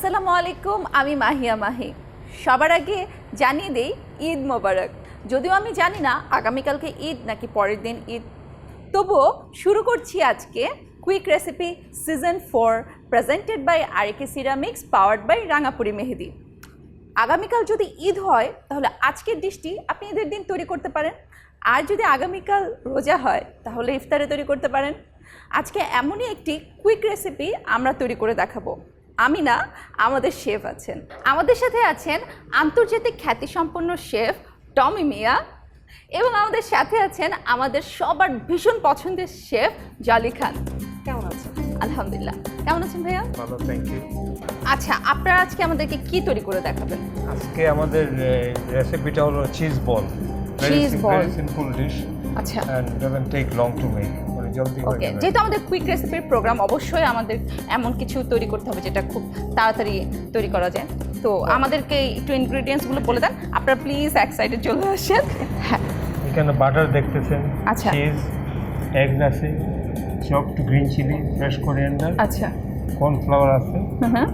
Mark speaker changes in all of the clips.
Speaker 1: আসসালামু আলাইকুম, আমি মাহিয়া মাহি। সবার আগে জানিয়ে দেই ঈদ মোবারক। যদিও আমি জানি না আগামীকালকে ঈদ নাকি পরের দিন ঈদ, তবুও শুরু করছি আজকে quick recipe season 4 presented by RK ceramics powered by Rangapuri Mehedi. আগামীকাল যদি ঈদ হয় তাহলে আজকের ডিশটি আপনি ঈদের দিন তৈরি করতে পারেন, আর যদি আগামীকাল রোজা হয় তাহলে ইফতারে তৈরি করতে পারেন। আজকে এমনই একটি কুইক রেসিপি আমরা তৈরি করে দেখাবো। আমি না, আমাদের শেফ আছেন, আমাদের সাথে আছেন আন্তর্জাতিক খ্যাতিসম্পন্ন শেফ টমি মিয়া, এবং আমাদের সাথে আছেন আমাদের সবার ভীষণ পছন্দের শেফ জলি খান। কেমন আছেন? আলহামদুলিল্লাহ। কেমন আছেন ভাইয়া?
Speaker 2: ভালো, থ্যাংক ইউ।
Speaker 1: আচ্ছা, আপনারা আজকে আমাদেরকে কি তৈরি করে দেখাবেন?
Speaker 2: আজকে আমাদের রেসিপিটা হলো cheese ball.
Speaker 1: Cheese ball,
Speaker 2: very simple dish.
Speaker 1: আচ্ছা,
Speaker 2: and doesn't take long to make, মানে জলদি হয়ে
Speaker 1: ওকে।
Speaker 2: যাবে।
Speaker 1: যেহেতু আমাদের কুইক রেসিপির প্রোগ্রাম, অবশ্যই আমাদের এমন কিছু তৈরি করতে হবে যেটা খুব তাড়াতাড়ি তৈরি করা যায়। তো আমাদেরকে একটু ইনগ্রেডিয়েন্টসগুলো বলে দেন। আপনারা প্লিজ এক সাইডে চলে আসেন। হ্যাঁ,
Speaker 2: এখানে বাটার দেখতেছেন,
Speaker 1: আচ্ছা,
Speaker 2: চিজ, এগস আছে, chopped green chilli, fresh coriander,
Speaker 1: আচ্ছা,
Speaker 2: কর্নফ্লাওয়ার আছে,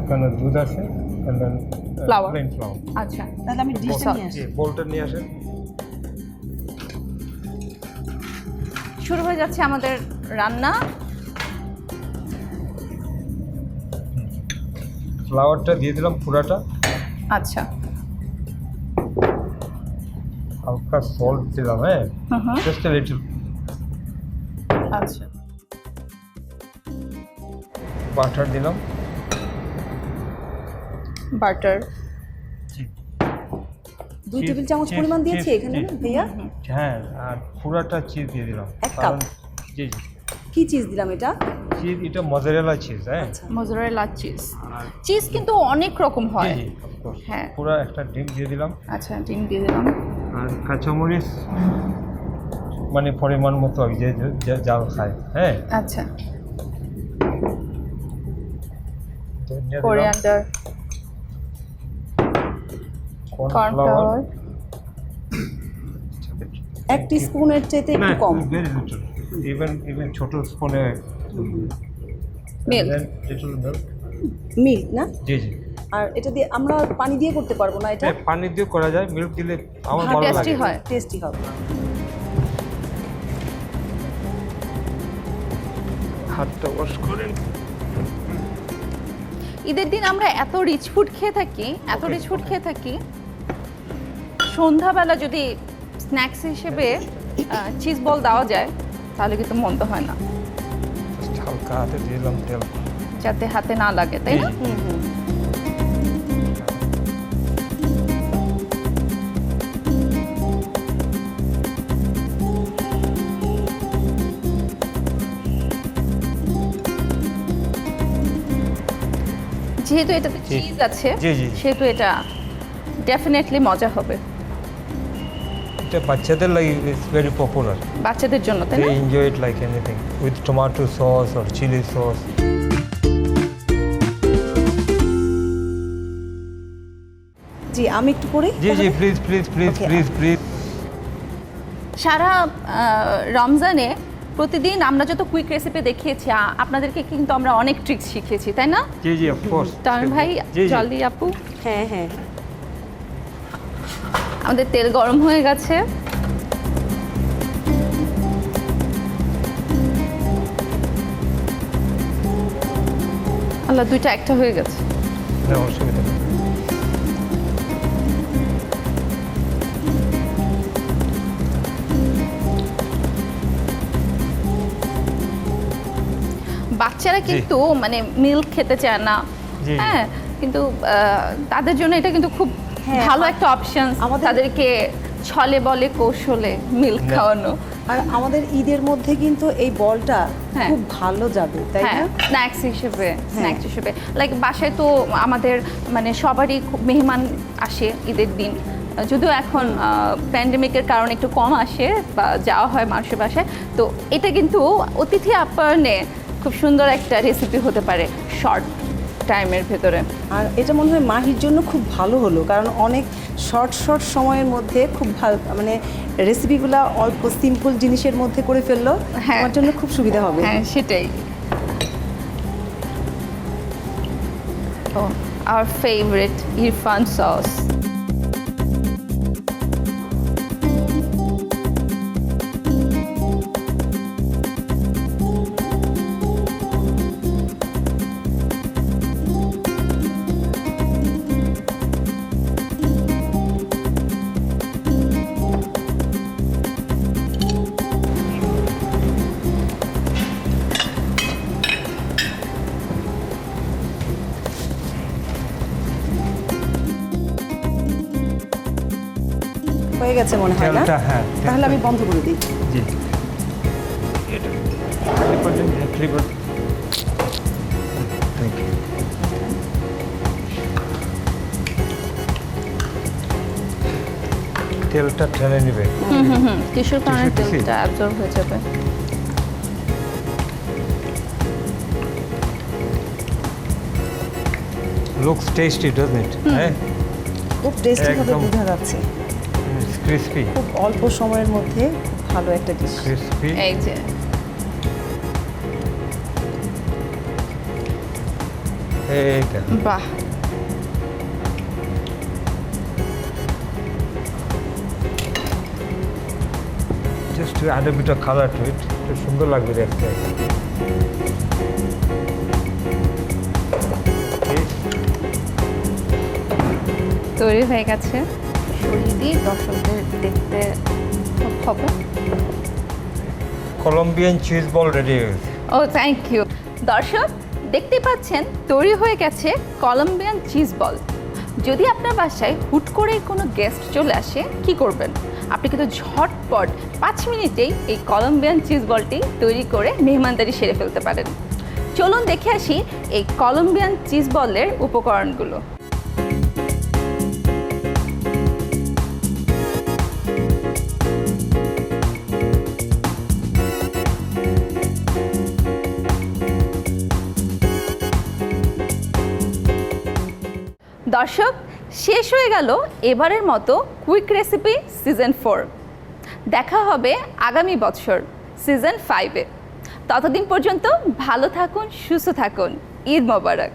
Speaker 2: এখানে দুধ আছে, and then
Speaker 1: flour,
Speaker 2: plain flour.
Speaker 1: আচ্ছা।
Speaker 3: তাহলে আমি ডিশটা নিয়ে আসি।
Speaker 2: বোলটা নিয়ে আসেন।
Speaker 1: শুরু হয়ে যাচ্ছে আমাদের রান্না।
Speaker 2: ফ্লাওয়ারটা দিয়ে দিলাম পুরাটা।
Speaker 1: আচ্ছা,
Speaker 2: হালকা সল্ট দিলাম, হ্যাঁ, জাস্ট আ লিটল।
Speaker 1: আচ্ছা,
Speaker 2: বাটার দিলাম,
Speaker 1: বাটার
Speaker 3: 2 টেবিল চামচ পরিমাণ দিয়েছি এখানে ভাইয়া।
Speaker 2: হ্যাঁ, আর পুরাটা চিজ দিয়ে দিলাম।
Speaker 3: এক কাপ।
Speaker 2: জি জি,
Speaker 3: কি চিজ দিলাম এটা?
Speaker 2: চিজ, এটা মজারেলা চিজ। হ্যাঁ,
Speaker 3: আচ্ছা,
Speaker 1: মোজারেলা চিজ। চিজ কিন্তু অনেক রকম হয়।
Speaker 2: জি জি, অফ কোর্স।
Speaker 1: হ্যাঁ,
Speaker 2: পুরা একটা ডিম দিয়ে দিলাম।
Speaker 1: আচ্ছা, ডিম দিয়ে দিলাম।
Speaker 2: আর কাঁচামরিচ মানে পরিমাণ মতো, আমি যে জাল খাই। হ্যাঁ,
Speaker 1: আচ্ছা,
Speaker 2: ধনিয়া দিলাম,
Speaker 1: কোরিয়ান্ডার, কর্নফ্লাওয়ার,
Speaker 3: 1 টিস্পুনের চাইতে একটু কম।
Speaker 2: ভেরি লিটল, ইভেন ছোট স্পুনে।
Speaker 1: Milk,
Speaker 2: little milk.
Speaker 3: মিল্ক না?
Speaker 2: জি জি,
Speaker 3: আর এটা দিয়ে আমরা পানি দিয়ে করতে পারবো না এটা?
Speaker 2: হ্যাঁ, পানি দিয়ে করা যায়, মিল্ক দিলে আমার ভালো
Speaker 1: টেস্টি
Speaker 2: লাগে।
Speaker 1: হয়।
Speaker 3: টেস্টি হবে।
Speaker 2: হাতটা ওয়াশ করেন।
Speaker 1: ঈদের দিন আমরা এত রিচ ফুড খেয়ে থাকি, সন্ধ্যাবেলা যদি স্ন্যাক্স হিসেবে চিজ বল দেওয়া যায় তাহলে কিন্তু মন্দ হয় না,
Speaker 2: জাস্ট হালকা হাতে দিয়ে দিলাম তেল,
Speaker 1: যাতে হাতে না লাগে, তাই না? যেহেতু এটাতে চিজ আছে,
Speaker 2: জি জি,
Speaker 1: সেহেতু এটা ডেফিনেটলি মজা হবে।
Speaker 2: এটা বাচ্চাদের লাগে, ইটস ভেরি পপুলার।
Speaker 1: বাচ্চাদের জন্য, তাই না?
Speaker 2: They enjoy it like anything with tomato sauce or chili sauce.
Speaker 3: জি, আমি একটু করি।
Speaker 2: জি জি, please please please
Speaker 3: Okay.
Speaker 2: Please please.
Speaker 1: সারা রমজানে প্রতিদিন আমরা যত কুইক রেসিপি দেখিয়েছি, আপনাদেরকে কিন্তু আমরা অনেক ট্রিক্স শিখিয়েছি, তাই না?
Speaker 2: জি জি, অফ কোর্স।
Speaker 1: টমি ভাই,
Speaker 2: জি জি,
Speaker 1: জলদি আপু।
Speaker 3: হ্যাঁ হ্যাঁ,
Speaker 1: আমাদের তেল গরম হয়ে গেছে। আল্লাহ, দুইটা একটা হয়ে গেছে।
Speaker 2: না অসুবিধা নেই।
Speaker 1: বাচ্চারা কিন্তু মানে মিল্ক খেতে চায় না,
Speaker 2: জি।
Speaker 1: হ্যাঁ, কিন্তু তাদের জন্য এটা কিন্তু খুব
Speaker 3: হ্যাঁ,
Speaker 1: ভালো একটা অপশন,
Speaker 3: আমাদের-
Speaker 1: তাদেরকে ছলে বলে কৌশলে মিল্ক
Speaker 2: না।
Speaker 1: খাওয়ানো।
Speaker 3: আর আমাদের ঈদের মধ্যে কিন্তু এই বলটা
Speaker 1: হ্যাঁ।
Speaker 3: খুব ভালো যাবে, তাই
Speaker 1: হ্যাঁ,
Speaker 3: না?
Speaker 1: স্ন্যাক্স হিসেবে লাইক বাসায় তো আমাদের মানে সবারই খুব মেহমান আসে ঈদের দিন, যদিও এখন প্যান্ডেমিকের কারণে একটু কম আসে বা যাওয়া হয় মানুষের বাসায়, তো এটা কিন্তু অতিথি আপ্যায়নে খুব সুন্দর একটা রেসিপি হতে পারে শর্ট টাইমের ভেতরে।
Speaker 3: আর এটা মনে হয় মাহির জন্য খুব ভালো হলো, কারণ অনেক শর্ট সময়ের মধ্যে খুব ভালো, মানে রেসিপিগুলো অল্প সিম্পল জিনিসের মধ্যে করে ফেললো।
Speaker 1: হ্যাঁ,
Speaker 3: আমার জন্য খুব সুবিধা হবে।
Speaker 1: হ্যাঁ, সেটাই। তো our favorite Irfan sauce.
Speaker 3: হয়ে গেছে মনে হয় না?
Speaker 2: তেলটা, হ্যাঁ,
Speaker 3: তাহলে আমি বন্ধ করে দিই।
Speaker 2: জি এটা খালি পর্যন্ত খালি পর্যন্ত থ্যাংক ইউ। তেলটা টেনে নেবে।
Speaker 1: টিস্যুর কারণে
Speaker 2: টিস্যু
Speaker 1: তেলটা অ্যাবজর্ব হয়ে যাবে।
Speaker 2: লুকস টেস্টি ডাজন্ট ইট? হ্যাঁ,
Speaker 3: খুব টেস্টি ভাবে
Speaker 2: একদম।
Speaker 3: বোঝা যাচ্ছে।
Speaker 2: ক্রিসপি
Speaker 3: খুব অল্প সময়ের মধ্যে খুব ভালো একটা ডিশ।
Speaker 2: ক্রিসপি।
Speaker 1: এই যে
Speaker 2: এইটা
Speaker 1: বাহ,
Speaker 2: just to add a bit of colour to it, একটু সুন্দর লাগবে দেখতে।
Speaker 1: তৈরি হয়ে গেছে। সরিয়ে দিই, দর্শকদের দেখতে খুব হবে।
Speaker 2: Colombian cheese ball ready.
Speaker 1: ও থ্যাংক ইউ। দর্শক দেখতে পাচ্ছেন তৈরি হয়ে গেছে কলম্বিয়ান চিজ বল। যদি আপনার বাসায় হুট করে কোনো গেস্ট চলে আসে কি করবেন? আপনি কিন্তু ঝটপট 5 মিনিটেই এই কলম্বিয়ান চিজ বলটি তৈরি করে মেহমানদারি সেরে ফেলতে পারেন। চলুন দেখে আসি এই কলম্বিয়ান চিজ বলের উপকরণগুলো। দর্শক শেষ হয়ে গেল এবারের মতো কুইক রেসিপি সিজন 4। দেখা হবে আগামী বছর সিজন 5-এ। ততদিন পর্যন্ত ভালো থাকুন, সুস্থ থাকুন। ঈদ মোবারক।